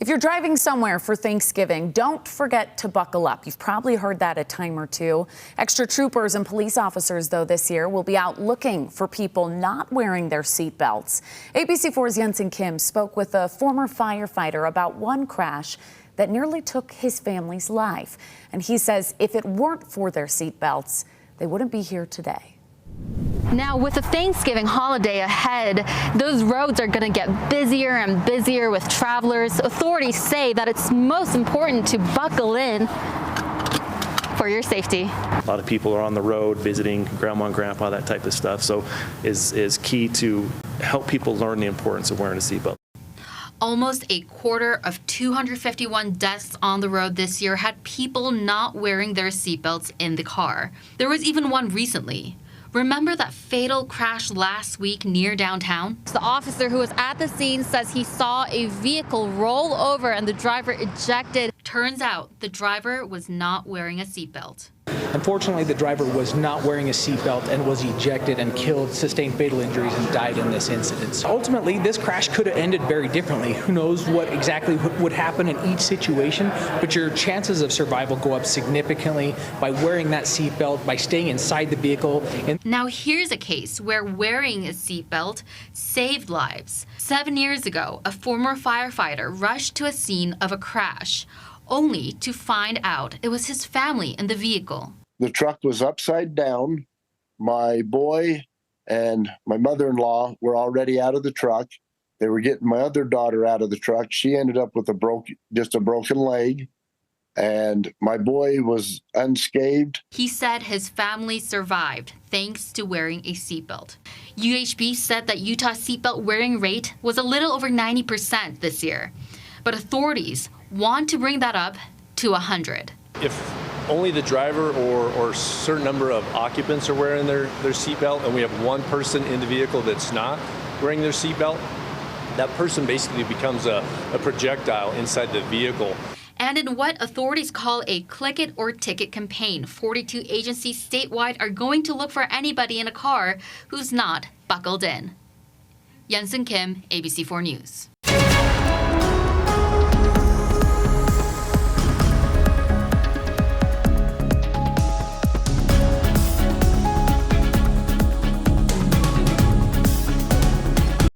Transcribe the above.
If you're driving somewhere for Thanksgiving, don't forget to buckle up. You've probably heard that a time or two. Extra troopers and police officers, though, this year will be out looking for people not wearing their seatbelts. ABC4's Jensen Kim spoke with a former firefighter about one crash that nearly took his family's life. And he says if it weren't for their seatbelts, they wouldn't be here today. Now, with the Thanksgiving holiday ahead, those roads are going to get busier and busier with travelers. Authorities say that it's most important to buckle in for your safety. A lot of people are on the road visiting grandma and grandpa, that type of stuff. So is key to help people learn the importance of wearing a seatbelt. Almost a quarter of 251 deaths on the road this year had people not wearing their seatbelts in the car. There was even one recently. Remember that fatal crash last week near downtown? The officer who was at the scene says he saw a vehicle roll over and the driver ejected. Turns out the driver was not wearing a seatbelt. Unfortunately, the driver was not wearing a seatbelt and was ejected and killed, sustained fatal injuries, and died in this incident. Ultimately, this crash could have ended very differently. Who knows what exactly would happen in each situation, but your chances of survival go up significantly by wearing that seatbelt, by staying inside the vehicle. Now here's a case where wearing a seatbelt saved lives. 7 years ago, a former firefighter rushed to a scene of a crash, only to find out it was his family in the vehicle. The truck was upside down. My boy and my mother-in-law were already out of the truck. They were getting my other daughter out of the truck. She ended up with just a broken leg, and my boy was unscathed. He said his family survived thanks to wearing a seatbelt. UHB said that Utah's seatbelt wearing rate was a little over 90% this year, but authorities want to bring that up to 100. If only the driver or a certain number of occupants are wearing their seatbelt, and we have one person in the vehicle that's not wearing their seatbelt, that person basically becomes a projectile inside the vehicle. And in what authorities call a click it or ticket campaign, 42 agencies statewide are going to look for anybody in a car who's not buckled in. Jensen Kim, ABC4 News.